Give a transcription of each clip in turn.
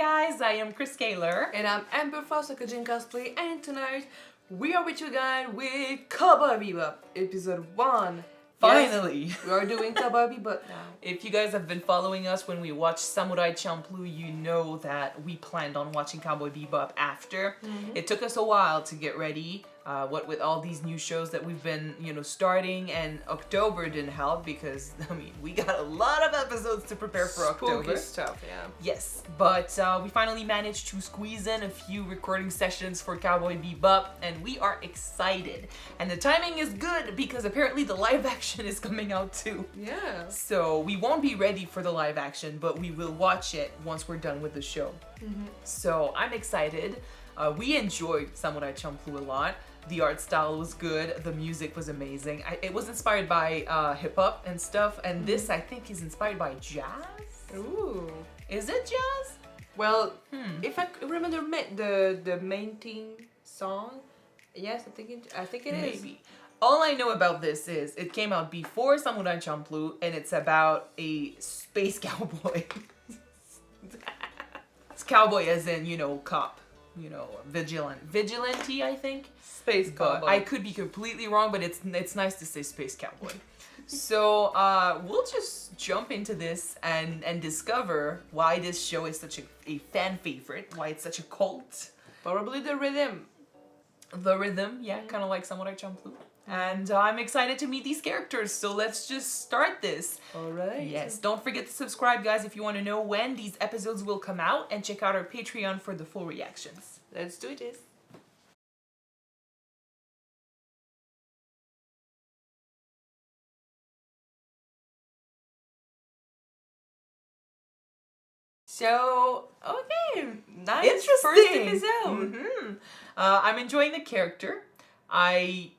guys, I am Chris Kaler. And I'm Amber Foster, Kyuujin Cosplay, and tonight we are with you guys with Cowboy Bebop, episode 1. Finally! Yes, we are doing Cowboy Bebop now. If you guys have been following us when we watched Samurai Champloo, you know that we planned on watching Cowboy Bebop after. It took us a while to get ready, what with all these new shows that we've been, starting, and October didn't help because, we got a lot of episodes to prepare for October. Spooky stuff, yeah. Yes, but we finally managed to squeeze in a few recording sessions for Cowboy Bebop, and we are excited. And the timing is good because apparently the live action is coming out too. Yeah. So we won't be ready for the live action, but we will watch it once we're done with the show. So I'm excited. We enjoyed Samurai Champloo a lot. The art style was good. The music was amazing. It was inspired by hip hop and stuff, and this I think is inspired by jazz. Ooh. Is it jazz? Well, if I remember the main theme song, yes, I think it is. Maybe. All I know about this is it came out before Samurai Champloo, and it's about a space cowboy. It's cowboy as in, cop. Vigilante, I think. Space cowboy. I could be completely wrong, but it's nice to say space cowboy. So we'll just jump into this and discover why this show is such a fan favorite, why it's such a cult. Probably the rhythm. The rhythm, yeah, kind of like Samurai Champloo. And I'm excited to meet these characters, so let's just start this. Alright. Yes, don't forget to subscribe, guys, if you want to know when these episodes will come out, and check out our Patreon for the full reactions. Let's do this. So, okay, nice. Interesting. First episode. I'm enjoying the character. I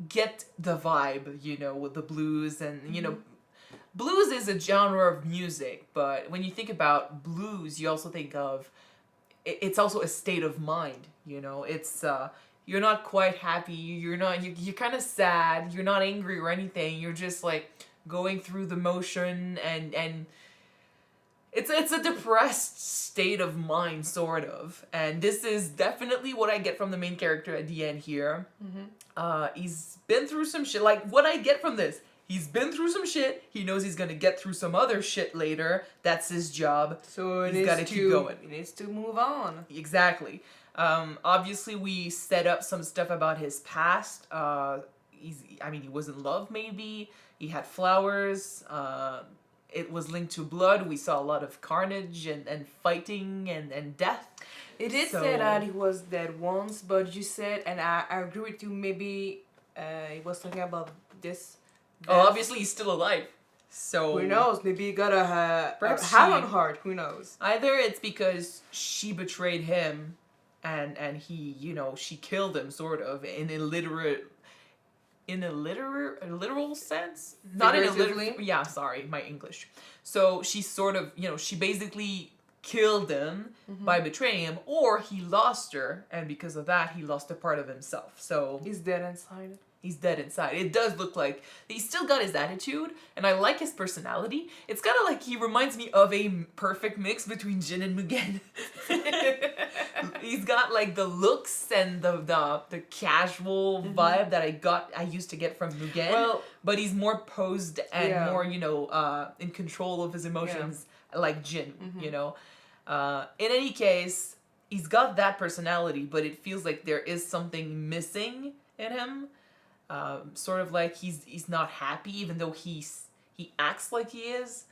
get the vibe, with the blues and, blues is a genre of music, but when you think about blues, you also think of, it's also a state of mind, it's, you're not quite happy, you're kind of sad, you're not angry or anything, you're just like going through the motion and it's a depressed state of mind, sort of. And this is definitely what I get from the main character at the end here. He's been through some shit. Like, what I get from this, he's been through some shit. He knows he's gonna get through some other shit later. That's his job. So he's gotta keep going. He needs to move on. Exactly. Obviously, we set up some stuff about his past. He was in love, maybe. He had flowers. It was linked to blood. We saw a lot of carnage and fighting and death. It did say that he was dead once, but you said, and I agree with you, maybe he was talking about this. Oh, obviously he's still alive. So who knows? Maybe he got a perhaps on heart. Who knows? Either it's because she betrayed him, and he, she killed him, sort of, in a literal sense, not in a literal. Yeah, sorry, my English. So she sort of, she basically killed him by betraying him, or he lost her, and because of that, he lost a part of himself. So he's dead inside. He's dead inside. It does look like he's still got his attitude, and I like his personality. It's kind of like he reminds me of a perfect mix between Jin and Mugen. He's got like the looks and the casual vibe that I used to get from Mugen, but he's more posed and more in control of his emotions like Jin. In any case, he's got that personality, but it feels like there is something missing in him. Sort of like he's not happy, even though he acts like he is.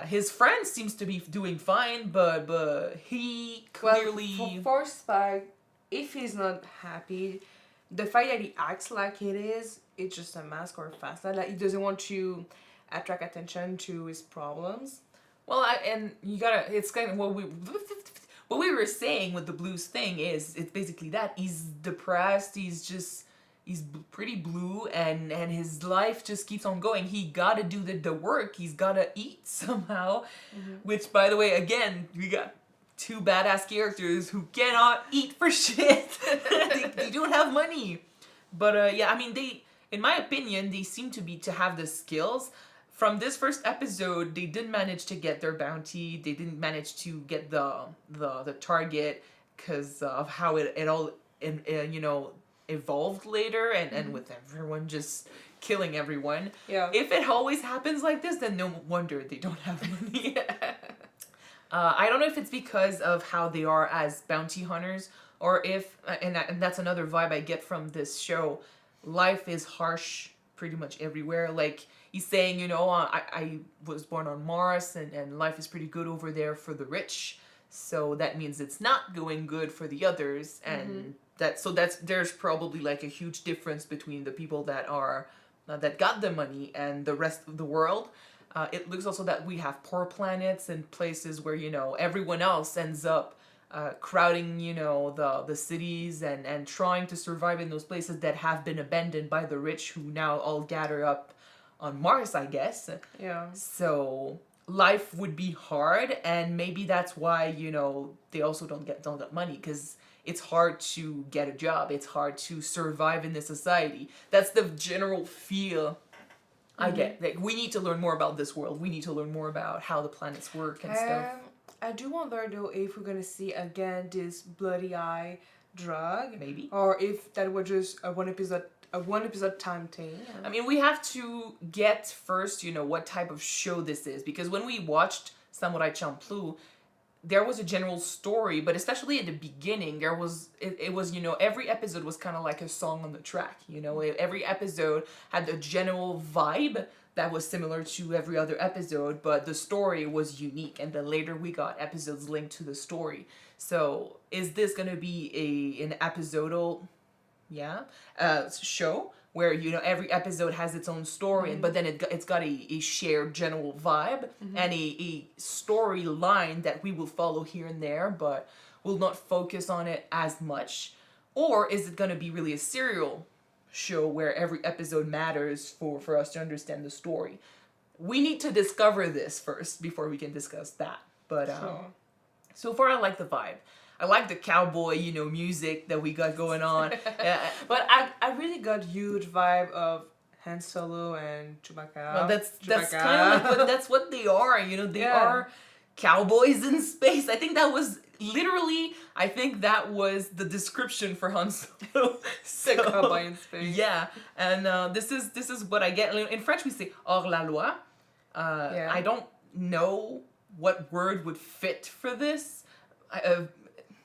His friend seems to be doing fine, but he clearly... for Spike, if he's not happy, the fact that he acts like it is, it's just a mask or a facade. Like, he doesn't want to attract attention to his problems. Well, it's kind of what we were saying with the blues thing is, it's basically that. He's depressed, he's pretty blue, and his life just keeps on going. He gotta do the work. He's gotta eat somehow. Which, by the way, again, we got two badass characters who cannot eat for shit. they don't have money. But they, in my opinion, they seem to have the skills from this first episode, they didn't manage to get their bounty. They didn't manage to get the target because of how it all evolved later, and with everyone just killing everyone. Yeah. If it always happens like this, then no wonder they don't have money. I don't know if it's because of how they are as bounty hunters, or if, and that's another vibe I get from this show, life is harsh pretty much everywhere. Like, he's saying, I was born on Mars, and life is pretty good over there for the rich, so that means it's not going good for the others, and there's probably like a huge difference between the people that are that got the money and the rest of the world. It looks also that we have poor planets and places where, everyone else ends up crowding, the cities and trying to survive in those places that have been abandoned by the rich, who now all gather up on Mars, I guess. Yeah. So life would be hard, and maybe that's why, they also don't get money, because it's hard to get a job. It's hard to survive in this society. That's the general feel I get. Like, we need to learn more about this world. We need to learn more about how the planets work and stuff. I do wonder though if we're gonna see again this bloody eye drug, Maybe. or if that was just a one episode time thing. I mean, we have to get first, what type of show this is, because when we watched Samurai Champloo, there was a general story, but especially at the beginning, it was, every episode was kind of like a song on the track, every episode had a general vibe that was similar to every other episode, but the story was unique, and then later we got episodes linked to the story. So is this going to be an episodal, show where, every episode has its own story, but then it's got a shared general vibe and a storyline that we will follow here and there, but will not focus on it as much? Or is it going to be really a serial show where every episode matters for us to understand the story? We need to discover this first before we can discuss that. But so far, I like the vibe. I like the cowboy, music that we got going on. But I really got huge vibe of Han Solo and Chewbacca. Well, that's kind of like that's what they are. They are cowboys in space. I think that was the description for Han Solo. So, cowboy in space. Yeah, and this is what I get. In French, we say hors la loi. I don't know what word would fit for this.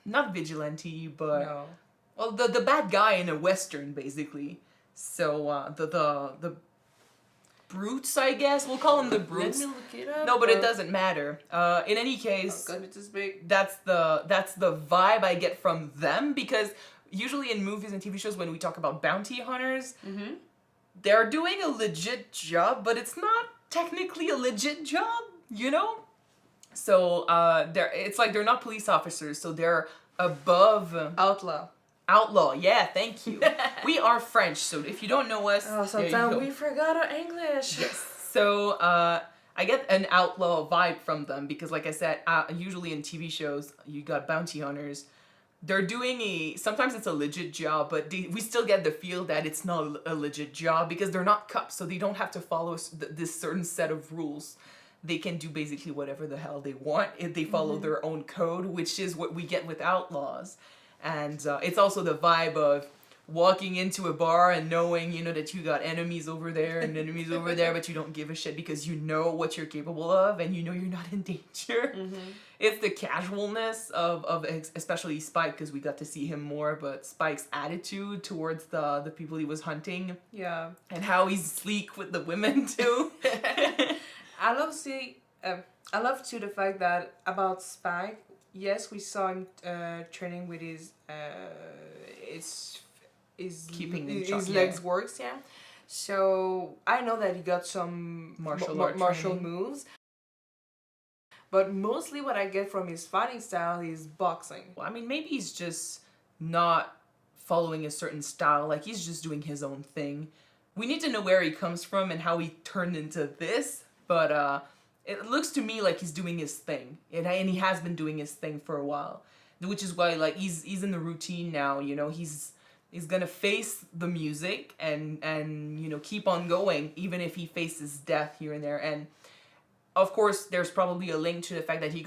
Not vigilante, but well, the bad guy in a western, basically. So the brutes, I guess we'll call them the brutes. Let me look it up. No, but it doesn't matter. In any case, it's this big. that's the vibe I get from them, because usually in movies and TV shows, when we talk about bounty hunters, they're doing a legit job, but it's not technically a legit job, So it's like they're not police officers, so they're above outlaw. Yeah, thank you. We are French, so if you don't know us, sometimes we forgot our English. Yes. So I get an outlaw vibe from them, because, like I said, usually in TV shows you got bounty hunters. They're doing sometimes it's a legit job, but we still get the feel that it's not a legit job, because they're not cops, so they don't have to follow this certain set of rules. They can do basically whatever the hell they want if they follow their own code, which is what we get with outlaws. And it's also the vibe of walking into a bar and knowing, that you got enemies over there and enemies over there, but you don't give a shit because you know what you're capable of and you're not in danger. It's the casualness of especially Spike, because we got to see him more, but Spike's attitude towards the people he was hunting. Yeah. And how he's sleek with the women, too. I love too the fact that about Spike. Yes, we saw him training with his keeping his legs works. Yeah. So I know that he got some martial moves. But mostly what I get from his fighting style is boxing. Well, I mean, maybe he's just not following a certain style. Like, he's just doing his own thing. We need to know where he comes from and how he turned into this. But it looks to me like he's doing his thing. And he has been doing his thing for a while. Which is why, like, he's in the routine now, He's He's gonna face the music and keep on going even if he faces death here and there. And of course, there's probably a link to the fact that he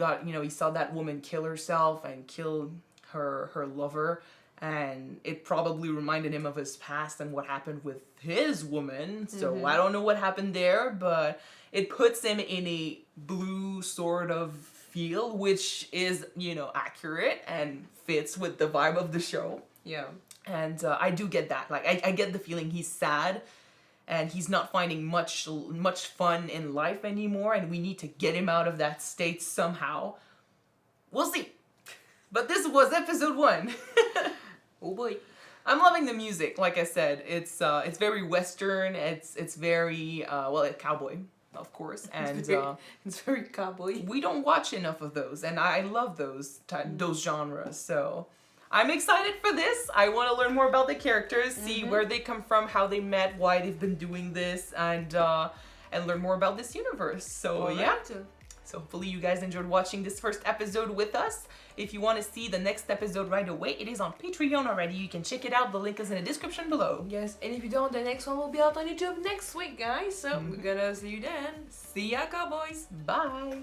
saw that woman kill herself and killed her lover, and it probably reminded him of his past and what happened with his woman. So I don't know what happened there, but it puts him in a blue sort of feel, which is, accurate and fits with the vibe of the show. Yeah. And I do get that. Like, I get the feeling he's sad and he's not finding much fun in life anymore, and we need to get him out of that state somehow. We'll see. But this was episode 1. Oh boy. I'm loving the music. Like I said, it's very Western. It's very cowboy, of course, and it's very cowboy. we don't watch enough of those, and I love those genres. So I'm excited for this. I want to learn more about the characters, see where they come from, how they met, why they've been doing this, and learn more about this universe. So yeah. So hopefully you guys enjoyed watching this first episode with us. If you want to see the next episode right away, it is on Patreon already. You can check it out. The link is in the description below. Yes, and if you don't, the next one will be out on YouTube next week, guys. So we're gonna see you then. See ya, cowboys. Bye.